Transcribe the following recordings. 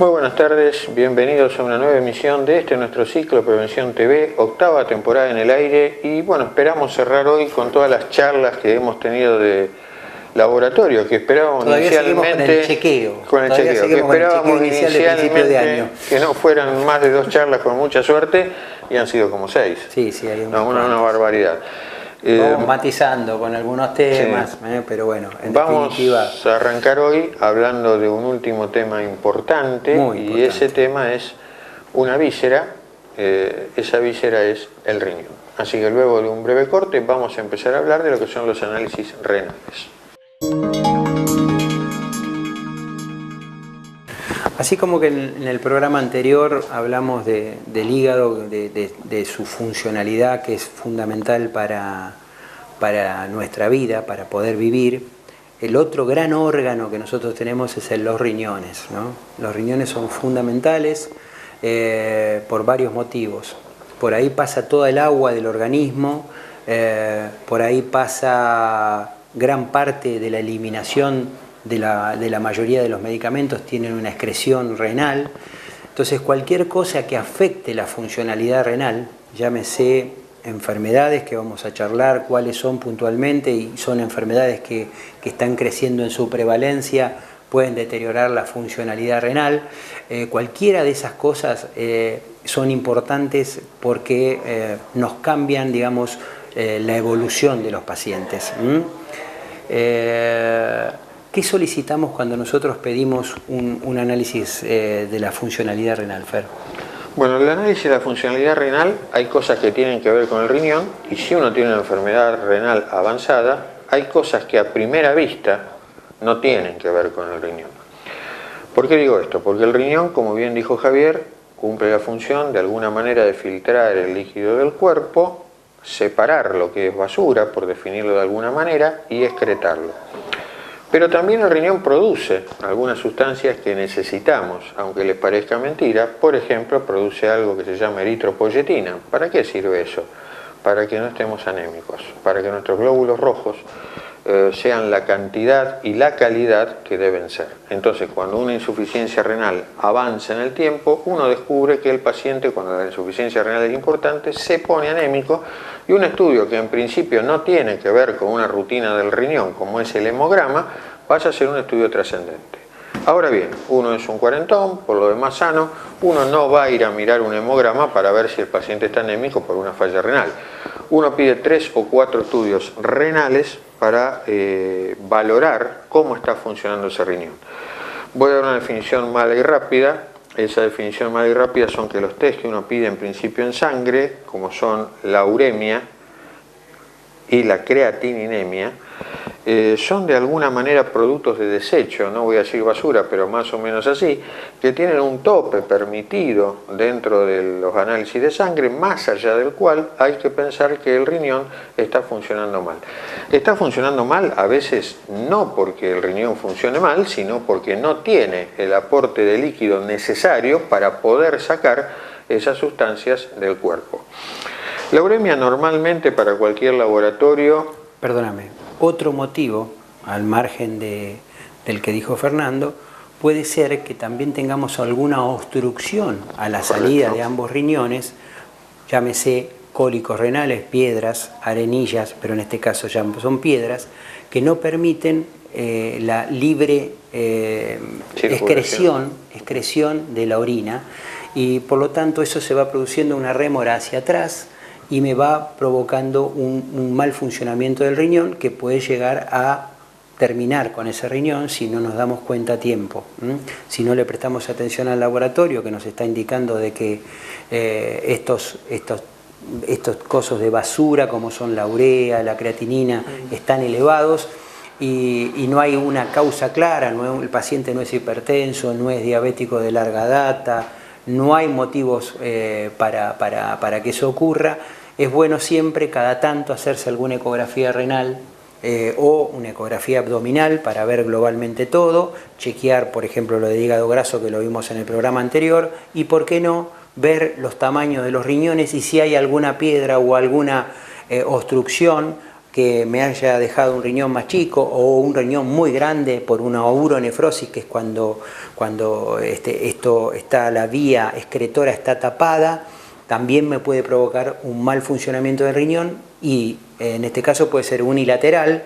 Muy buenas tardes, bienvenidos a una nueva emisión de nuestro ciclo Prevención TV, octava temporada en el aire, y bueno, esperamos cerrar hoy con todas las charlas que hemos tenido de laboratorio, que esperábamos inicialmente con el chequeo, que esperábamos inicialmente que no fueran más de 2 charlas con mucha suerte, y han sido como 6. Sí, hay una barbaridad. Vamos matizando con algunos temas, sí. Pero bueno, en definitiva... Vamos a arrancar hoy hablando de un último tema importante, y ese tema es una víscera, esa víscera es el riñón. Así que luego de un breve corte vamos a empezar a hablar de lo que son los análisis renales. Así como que en el programa anterior hablamos del hígado, de su funcionalidad que es fundamental para nuestra vida, para poder vivir, el otro gran órgano que nosotros tenemos es los riñones, ¿no? Los riñones son fundamentales por varios motivos. Por ahí pasa toda el agua del organismo, por ahí pasa gran parte de la eliminación de la mayoría de los medicamentos, tienen una excreción renal. Entonces cualquier cosa que afecte la funcionalidad renal, llámese enfermedades que vamos a charlar cuáles son puntualmente, y son enfermedades que están creciendo en su prevalencia, pueden deteriorar la funcionalidad renal. Cualquiera de esas cosas son importantes porque nos cambian, digamos, la evolución de los pacientes. ¿Qué solicitamos cuando nosotros pedimos un análisis de la funcionalidad renal, Fer? Bueno, el análisis de la funcionalidad renal, hay cosas que tienen que ver con el riñón, y si uno tiene una enfermedad renal avanzada, hay cosas que a primera vista no tienen que ver con el riñón. ¿Por qué digo esto? Porque el riñón, como bien dijo Javier, cumple la función de alguna manera de filtrar el líquido del cuerpo, separar lo que es basura, por definirlo de alguna manera, y excretarlo. Pero también el riñón produce algunas sustancias que necesitamos, aunque les parezca mentira. Por ejemplo, produce algo que se llama eritropoyetina. ¿Para qué sirve eso? Para que no estemos anémicos, para que nuestros glóbulos rojos sean la cantidad y la calidad que deben ser. Entonces, cuando una insuficiencia renal avanza en el tiempo, uno descubre que el paciente, cuando la insuficiencia renal es importante, se pone anémico, y un estudio que en principio no tiene que ver con una rutina del riñón, como es el hemograma, pasa a ser un estudio trascendente. Ahora bien, uno es un cuarentón, por lo demás sano, uno no va a ir a mirar un hemograma para ver si el paciente está anémico por una falla renal. Uno pide 3 o 4 estudios renales para valorar cómo está funcionando ese riñón. Voy a dar una definición mala y rápida. Esa definición mala y rápida son que los test que uno pide en principio en sangre, como son la uremia y la creatininemia, son de alguna manera productos de desecho, no voy a decir basura, pero más o menos así, que tienen un tope permitido dentro de los análisis de sangre, más allá del cual hay que pensar que el riñón está funcionando mal. Está funcionando mal a veces no porque el riñón funcione mal, sino porque no tiene el aporte de líquido necesario para poder sacar esas sustancias del cuerpo. La uremia normalmente para cualquier laboratorio... Perdóname. Otro motivo, al margen del que dijo Fernando, puede ser que también tengamos alguna obstrucción a la salida de ambos riñones, llámese cólicos renales, piedras, arenillas, pero en este caso ya son piedras, que no permiten la libre excreción de la orina, y por lo tanto eso se va produciendo una rémora hacia atrás, y me va provocando un mal funcionamiento del riñón que puede llegar a terminar con ese riñón si no nos damos cuenta a tiempo. Si no le prestamos atención al laboratorio que nos está indicando de que estos cosos de basura como son la urea, la creatinina, están elevados y no hay una causa clara, el paciente no es hipertenso, no es diabético de larga data, no hay motivos para que eso ocurra. Es bueno siempre, cada tanto, hacerse alguna ecografía renal o una ecografía abdominal para ver globalmente todo, chequear, por ejemplo, lo de hígado graso que lo vimos en el programa anterior, y, ¿por qué no?, ver los tamaños de los riñones y si hay alguna piedra o alguna obstrucción que me haya dejado un riñón más chico o un riñón muy grande por una uronefrosis, que es cuando la vía excretora está tapada, también me puede provocar un mal funcionamiento del riñón y en este caso puede ser unilateral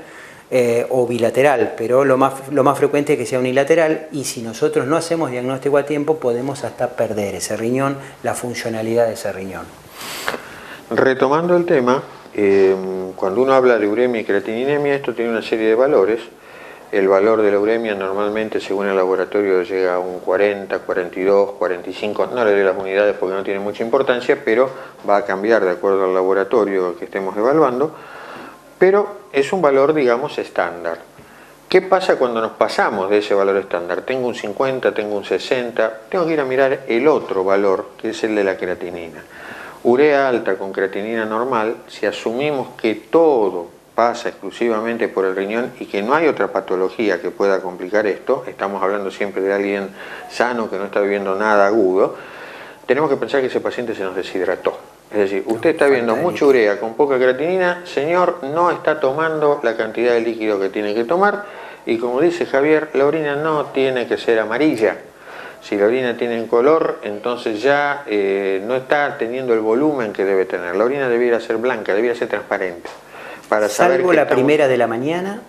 o bilateral, pero lo más frecuente es que sea unilateral, y si nosotros no hacemos diagnóstico a tiempo podemos hasta perder ese riñón, la funcionalidad de ese riñón. Retomando el tema, cuando uno habla de uremia y creatininemia, esto tiene una serie de valores. El valor de la uremia normalmente, según el laboratorio, llega a un 40, 42, 45, no le doy las unidades porque no tiene mucha importancia, pero va a cambiar de acuerdo al laboratorio que estemos evaluando, pero es un valor, digamos, estándar. ¿Qué pasa cuando nos pasamos de ese valor estándar? Tengo un 50, tengo un 60, tengo que ir a mirar el otro valor, que es el de la creatinina. Urea alta con creatinina normal, si asumimos que todo pasa exclusivamente por el riñón y que no hay otra patología que pueda complicar esto, estamos hablando siempre de alguien sano que no está viviendo nada agudo, tenemos que pensar que ese paciente se nos deshidrató. Es decir, usted está viendo mucha urea con poca creatinina, señor, no está tomando la cantidad de líquido que tiene que tomar, y como dice Javier, la orina no tiene que ser amarilla. Si la orina tiene color, entonces ya no está teniendo el volumen que debe tener. La orina debiera ser blanca, debiera ser transparente. Para saber salvo que la primera de la mañana,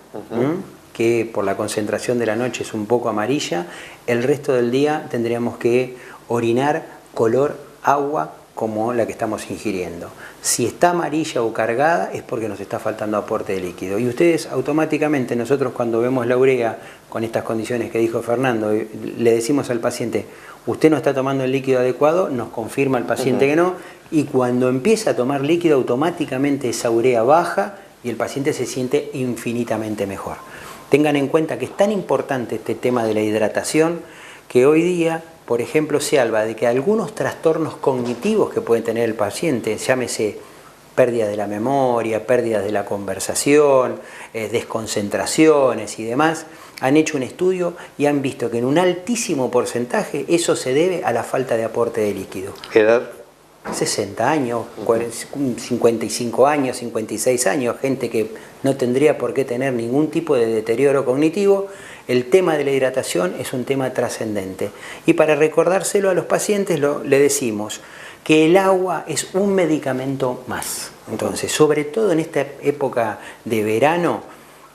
que por la concentración de la noche es un poco amarilla, el resto del día tendríamos que orinar color agua como la que estamos ingiriendo. Si está amarilla o cargada es porque nos está faltando aporte de líquido. Y ustedes automáticamente, nosotros cuando vemos la urea con estas condiciones que dijo Fernando, le decimos al paciente, usted no está tomando el líquido adecuado, nos confirma el paciente que no, y cuando empieza a tomar líquido automáticamente esa urea baja y el paciente se siente infinitamente mejor. Tengan en cuenta que es tan importante este tema de la hidratación que hoy día, por ejemplo, se habla de que algunos trastornos cognitivos que puede tener el paciente, llámese pérdida de la memoria, pérdida de la conversación, desconcentraciones y demás, han hecho un estudio y han visto que en un altísimo porcentaje eso se debe a la falta de aporte de líquido. ¿Qué edad? 60 años, 55 años, 56 años, gente que no tendría por qué tener ningún tipo de deterioro cognitivo. El tema de la hidratación es un tema trascendente. Y para recordárselo a los pacientes le decimos que el agua es un medicamento más. Entonces, sobre todo en esta época de verano,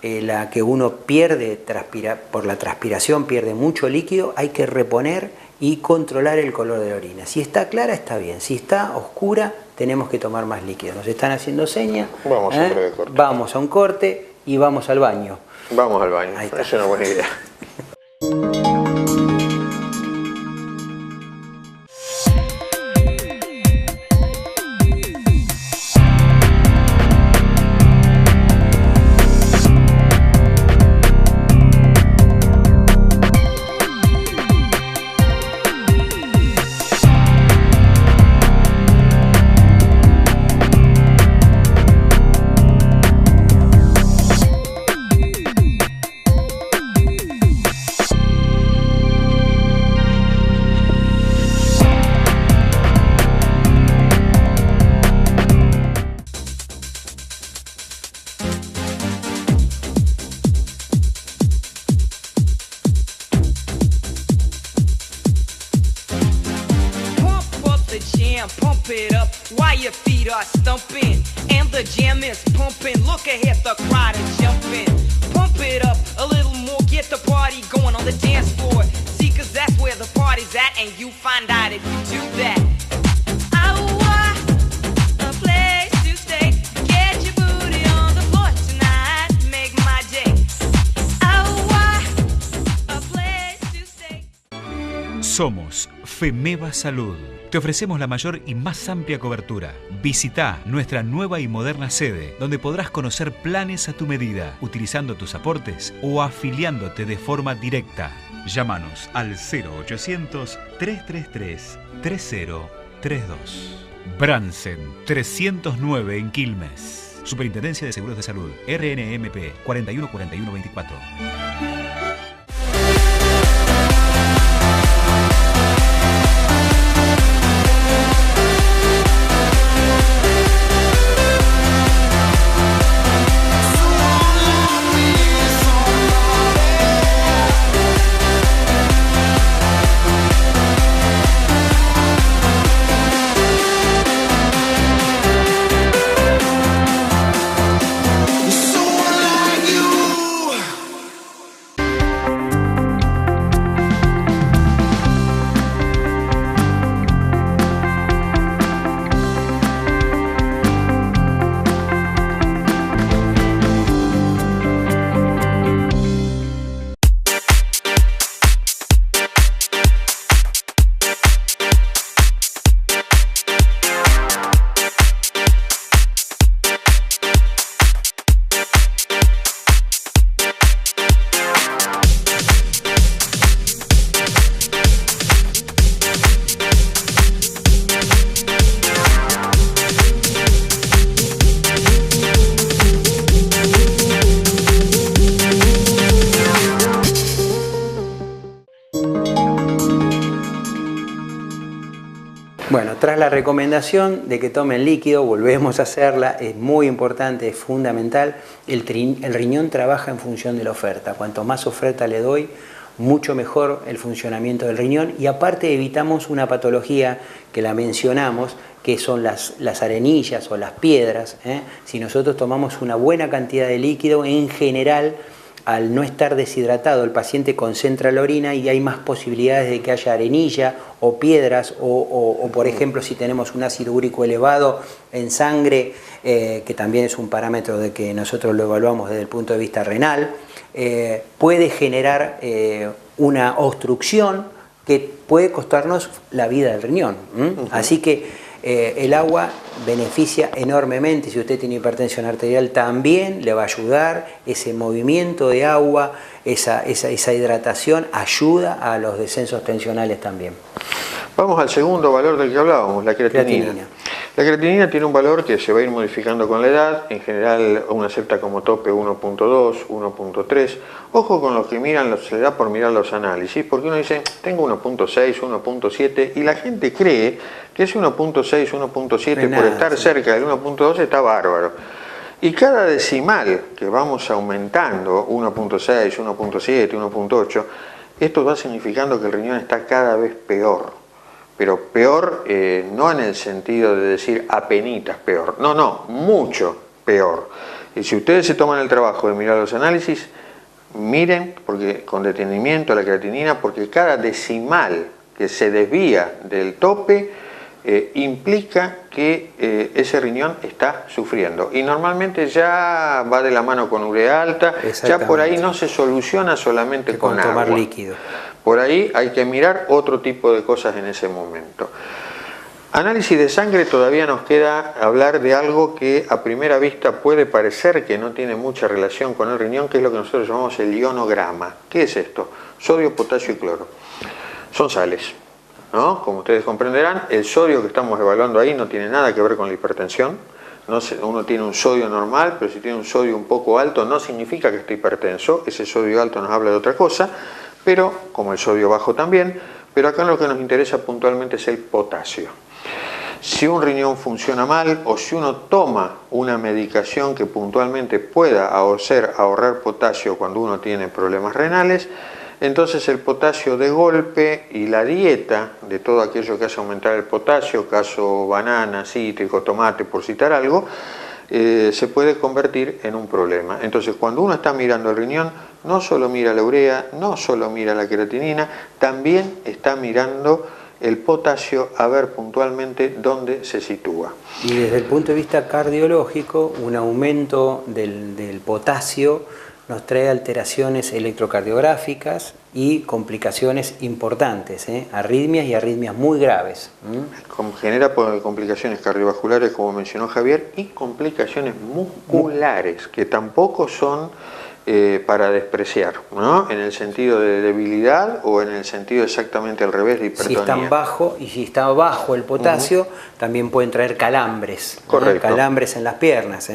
la que uno pierde por la transpiración, pierde mucho líquido, hay que reponer y controlar el color de la orina. Si está clara, está bien. Si está oscura, tenemos que tomar más líquido. Nos están haciendo señas. Vamos a un breve corte. Vamos a un corte y vamos al baño. Vamos al baño. Es una buena idea. Pump it up while your feet are stumping and the jam is pumping. Look ahead, the crowd is jumping. Pump it up a little more, get the party going on the dance floor. See, cause that's where the party's at, and you find out if you do that. A place to stay. Get your booty on the floor tonight, make my day. A place to stay. Somos FEMEVA Salud. Te ofrecemos la mayor y más amplia cobertura. Visita nuestra nueva y moderna sede, donde podrás conocer planes a tu medida, utilizando tus aportes o afiliándote de forma directa. Llámanos al 0800-333-3032. Bransen 309 en Quilmes. Superintendencia de Seguros de Salud. RNMP 414124. tras la recomendación de que tomen líquido, volvemos a hacerla, es muy importante, es fundamental. El riñón trabaja en función de la oferta. Cuanto más oferta le doy, mucho mejor el funcionamiento del riñón, y aparte evitamos una patología que la mencionamos, que son las arenillas o las piedras. Si nosotros tomamos una buena cantidad de líquido, en general, al no estar deshidratado, el paciente concentra la orina y hay más posibilidades de que haya arenilla o piedras, o por ejemplo, si tenemos un ácido úrico elevado en sangre, que también es un parámetro de que nosotros lo evaluamos desde el punto de vista renal, puede generar una obstrucción que puede costarnos la vida del riñón. Así que el agua beneficia enormemente. Si usted tiene hipertensión arterial, también le va a ayudar. Ese movimiento de agua, esa hidratación ayuda a los descensos tensionales también. Vamos al segundo valor del que hablábamos, la creatinina. La creatinina tiene un valor que se va a ir modificando con la edad. En general uno acepta como tope 1.2, 1.3. Ojo con los que miran, se le da por mirar los análisis, porque uno dice, tengo 1.6, 1.7, y la gente cree que ese 1.6, 1.7, por estar cerca del 1.2 está bárbaro. Y cada decimal que vamos aumentando, 1.6, 1.7, 1.8, esto va significando que el riñón está cada vez peor. Pero peor no en el sentido de decir apenitas peor, no, mucho peor. Y si ustedes se toman el trabajo de mirar los análisis, miren porque con detenimiento la creatinina, porque cada decimal que se desvía del tope implica que ese riñón está sufriendo. Y normalmente ya va de la mano con urea alta, ya por ahí no se soluciona solamente con agua. Tomar líquido. Por ahí hay que mirar otro tipo de cosas en ese momento. Análisis de sangre, todavía nos queda hablar de algo que a primera vista puede parecer que no tiene mucha relación con el riñón, que es lo que nosotros llamamos el ionograma. ¿Qué es esto? Sodio, potasio y cloro. Son sales, ¿no? Como ustedes comprenderán, el sodio que estamos evaluando ahí no tiene nada que ver con la hipertensión. Uno tiene un sodio normal, pero si tiene un sodio un poco alto no significa que esté hipertenso. Ese sodio alto nos habla de otra cosa, pero como el sodio bajo también. Pero acá lo que nos interesa puntualmente es el potasio. Si un riñón funciona mal, o si uno toma una medicación que puntualmente pueda ahorrar potasio cuando uno tiene problemas renales, entonces el potasio de golpe y la dieta de todo aquello que hace aumentar el potasio, caso banana, cítrico, tomate, por citar algo, se puede convertir en un problema. Entonces cuando uno está mirando el riñón, no solo mira la urea, no solo mira la creatinina, también está mirando el potasio, a ver puntualmente dónde se sitúa. Y desde el punto de vista cardiológico, un aumento del potasio nos trae alteraciones electrocardiográficas y complicaciones importantes, arritmias y arritmias muy graves. Genera complicaciones cardiovasculares, como mencionó Javier, y complicaciones musculares, que tampoco son para despreciar, ¿no? En el sentido de debilidad o en el sentido exactamente al revés de hipertonía. Si está bajo el potasio, también pueden traer calambres. Correcto. Calambres en las piernas.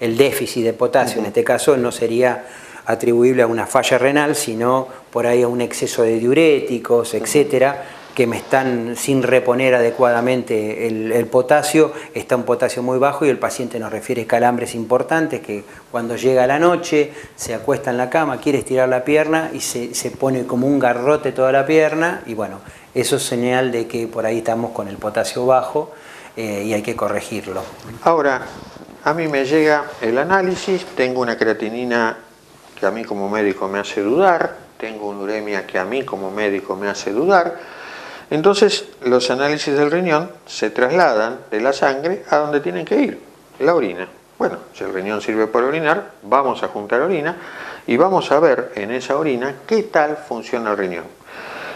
El déficit de potasio, en este caso, no sería atribuible a una falla renal, sino por ahí a un exceso de diuréticos, etcétera, que me están sin reponer adecuadamente el potasio, está un potasio muy bajo y el paciente nos refiere calambres importantes, que cuando llega la noche se acuesta en la cama, quiere estirar la pierna y se pone como un garrote toda la pierna, y bueno, eso es señal de que por ahí estamos con el potasio bajo y hay que corregirlo. Ahora, a mí me llega el análisis, tengo una creatinina que a mí como médico me hace dudar, tengo una uremia que a mí como médico me hace dudar. Entonces los análisis del riñón se trasladan de la sangre a donde tienen que ir, la orina. Bueno, si el riñón sirve para orinar, vamos a juntar orina y vamos a ver en esa orina qué tal funciona el riñón.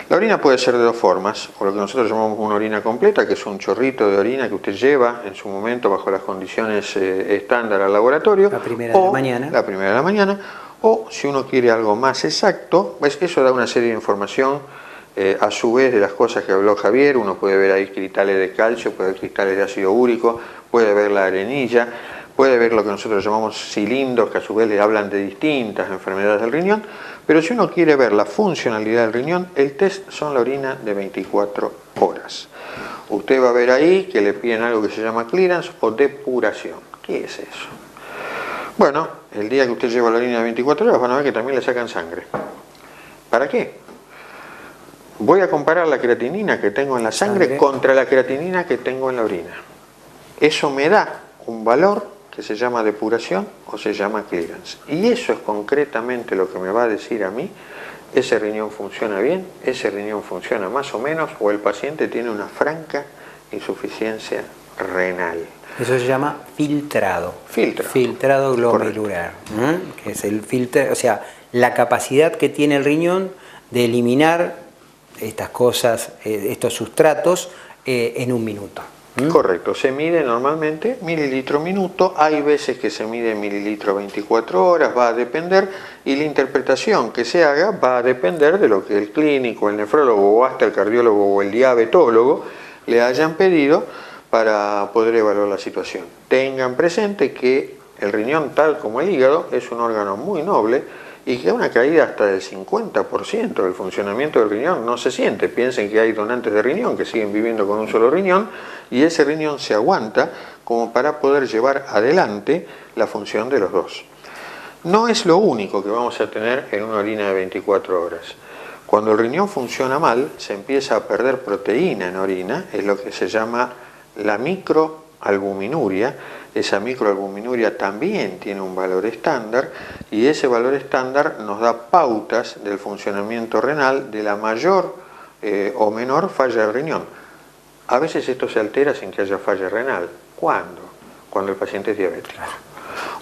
La orina puede ser de dos formas, o lo que nosotros llamamos una orina completa, que es un chorrito de orina que usted lleva en su momento bajo las condiciones estándar al laboratorio. La primera de la mañana. La primera de la mañana. O si uno quiere algo más exacto, pues eso da una serie de información. A su vez de las cosas que habló Javier, uno puede ver ahí cristales de calcio, puede ver cristales de ácido úrico, puede ver la arenilla, puede ver lo que nosotros llamamos cilindros, que a su vez le hablan de distintas enfermedades del riñón, pero si uno quiere ver la funcionalidad del riñón, el test son la orina de 24 horas. Usted va a ver ahí que le piden algo que se llama clearance o depuración. ¿Qué es eso? Bueno, el día que usted lleva la orina de 24 horas van a ver que también le sacan sangre. ¿Para qué? Voy a comparar la creatinina que tengo en la sangre contra la creatinina que tengo en la orina. Eso me da un valor que se llama depuración o se llama clearance. Y eso es concretamente lo que me va a decir a mí, ese riñón funciona bien, ese riñón funciona más o menos, o el paciente tiene una franca insuficiencia renal. Eso se llama filtrado. Filtrado glomerular. Que es el filtro, o sea, la capacidad que tiene el riñón de eliminar estas cosas, estos sustratos en un minuto. Correcto, se mide normalmente mililitro minuto, hay veces que se mide mililitro 24 horas, va a depender, y la interpretación que se haga va a depender de lo que el clínico, el nefrólogo o hasta el cardiólogo o el diabetólogo le hayan pedido para poder evaluar la situación. Tengan presente que el riñón, tal como el hígado, es un órgano muy noble y que una caída hasta del 50% del funcionamiento del riñón no se siente. Piensen que hay donantes de riñón que siguen viviendo con un solo riñón y ese riñón se aguanta como para poder llevar adelante la función de los dos. No es lo único que vamos a tener en una orina de 24 horas. Cuando el riñón funciona mal, se empieza a perder proteína en orina, es lo que se llama la microalbuminuria. Esa microalbuminuria también tiene un valor estándar y ese valor estándar nos da pautas del funcionamiento renal de la mayor o menor falla del riñón. A veces esto se altera sin que haya falla renal. ¿Cuándo? Cuando el paciente es diabético.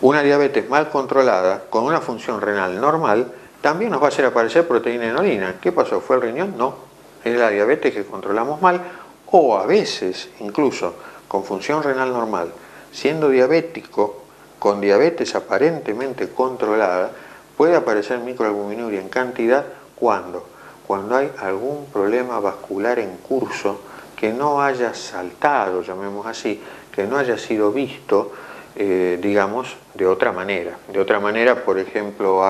Una diabetes mal controlada, con una función renal normal, también nos va a hacer aparecer proteína en orina. ¿Qué pasó? ¿Fue el riñón? No. Es la diabetes que controlamos mal, o a veces, incluso, con función renal normal, siendo diabético, con diabetes aparentemente controlada, puede aparecer microalbuminuria en cantidad. ¿Cuándo? Cuando hay algún problema vascular en curso que no haya saltado, llamemos así, que no haya sido visto, digamos, de otra manera. De otra manera, por ejemplo,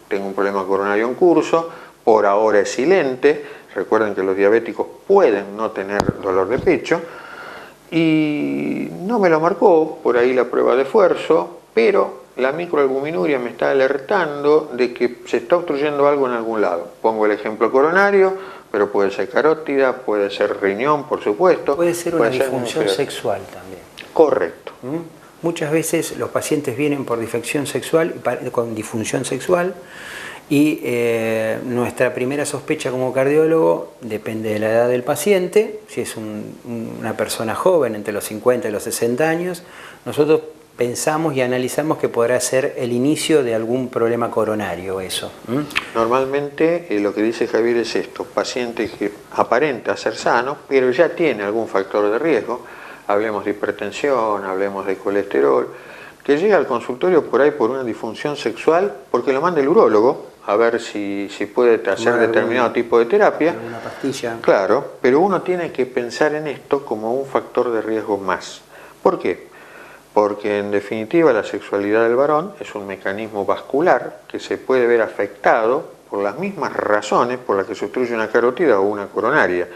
tengo un problema coronario en curso, por ahora es silente. Recuerden que los diabéticos pueden no tener dolor de pecho, y no me lo marcó por ahí la prueba de esfuerzo, pero la microalbuminuria me está alertando de que se está obstruyendo algo en algún lado. Pongo el ejemplo coronario, pero puede ser carótida, puede ser riñón, por supuesto. Puede ser una disfunción sexual también. Correcto. Muchas veces los pacientes vienen por disfunción sexual, con disfunción sexual, y nuestra primera sospecha como cardiólogo depende de la edad del paciente. Si es una persona joven, entre los 50 y los 60 años, nosotros pensamos y analizamos que podrá ser el inicio de algún problema coronario eso. Normalmente lo que dice Javier es esto: paciente que aparenta ser sano, pero ya tiene algún factor de riesgo, hablemos de hipertensión, hablemos de colesterol, que llega al consultorio por ahí por una disfunción sexual, porque lo manda el urólogo a ver si puede hacer determinado tipo de terapia. Una pastilla. Claro, pero uno tiene que pensar en esto como un factor de riesgo más. ¿Por qué? Porque en definitiva la sexualidad del varón es un mecanismo vascular que se puede ver afectado por las mismas razones por las que se obstruye una carótida o una coronaria.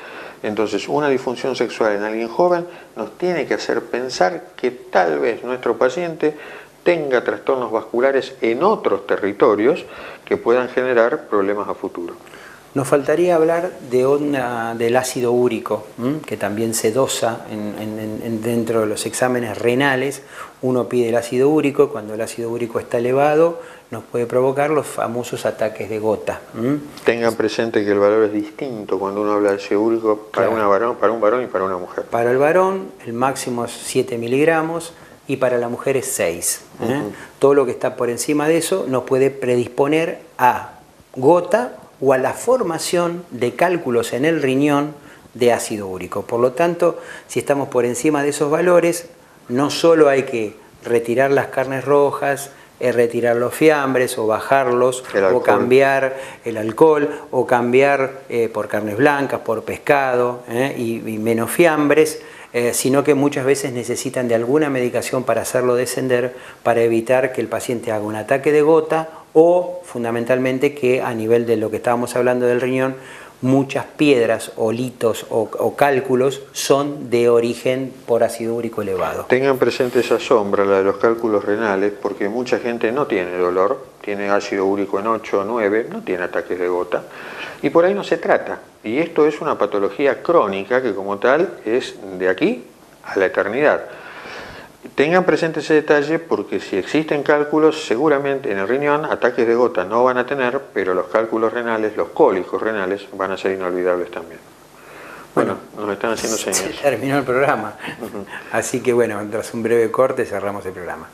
Entonces, una disfunción sexual en alguien joven nos tiene que hacer pensar que tal vez nuestro paciente tenga trastornos vasculares en otros territorios que puedan generar problemas a futuro. Nos faltaría hablar del ácido úrico, que también se dosa dentro de los exámenes renales. Uno pide el ácido úrico, cuando el ácido úrico está elevado nos puede provocar los famosos ataques de gota. Tengan presente que el valor es distinto cuando uno habla de ácido úrico para un varón y para una mujer. Para el varón el máximo es 7 miligramos y para la mujer es 6. Todo lo que está por encima de eso nos puede predisponer a gota o a la formación de cálculos en el riñón de ácido úrico. Por lo tanto, si estamos por encima de esos valores, no solo hay que retirar las carnes rojas, retirar los fiambres o bajarlos, o cambiar el alcohol, o cambiar por carnes blancas, por pescado y menos fiambres, sino que muchas veces necesitan de alguna medicación para hacerlo descender, para evitar que el paciente haga un ataque de gota o, fundamentalmente, que a nivel de lo que estábamos hablando del riñón, muchas piedras o litos o cálculos son de origen por ácido úrico elevado. Tengan presente esa sombra, la de los cálculos renales, porque mucha gente no tiene dolor, tiene ácido úrico en 8 o 9, no tiene ataques de gota, y por ahí no se trata. Y esto es una patología crónica que como tal es de aquí a la eternidad. Tengan presente ese detalle porque si existen cálculos, seguramente en el riñón ataques de gota no van a tener, pero los cálculos renales, los cólicos renales, van a ser inolvidables también. Bueno, nos están haciendo señas. Se terminó el programa. Así que bueno, tras un breve corte cerramos el programa.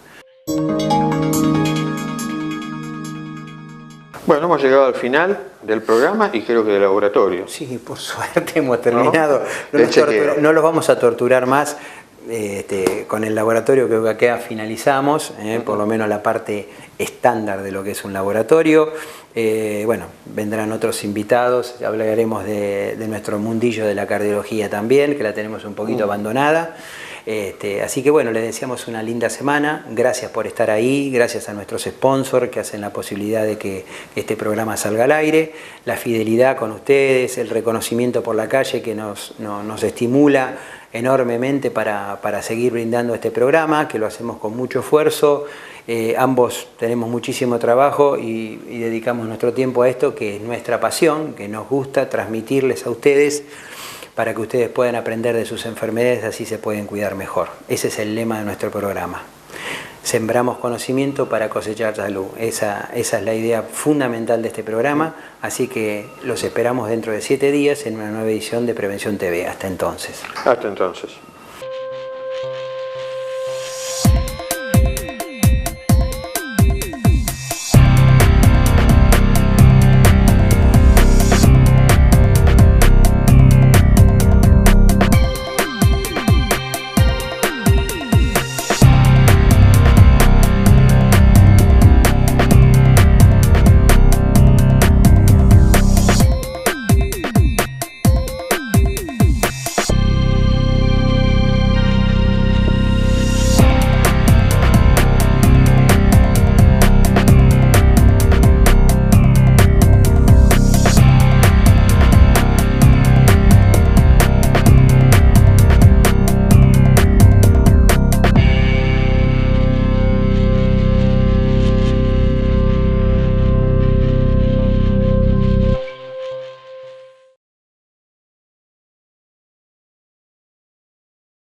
Bueno, hemos llegado al final del programa y creo que del laboratorio. Sí, por suerte hemos terminado. ¿No? No los vamos a torturar más. Con el laboratorio creo que acá finalizamos, por lo menos la parte estándar de lo que es un laboratorio. Bueno, vendrán otros invitados, hablaremos de nuestro mundillo de la cardiología también, que la tenemos un poquito abandonada. Así que bueno, les deseamos una linda semana, gracias por estar ahí, gracias a nuestros sponsors que hacen la posibilidad de que este programa salga al aire, la fidelidad con ustedes, el reconocimiento por la calle que nos estimula enormemente para seguir brindando este programa, que lo hacemos con mucho esfuerzo. Ambos tenemos muchísimo trabajo y dedicamos nuestro tiempo a esto, que es nuestra pasión, que nos gusta transmitirles a ustedes para que ustedes puedan aprender de sus enfermedades, así se pueden cuidar mejor. Ese es el lema de nuestro programa. Sembramos conocimiento para cosechar salud. Esa es la idea fundamental de este programa, así que los esperamos dentro de 7 días en una nueva edición de Prevención TV. Hasta entonces. Hasta entonces.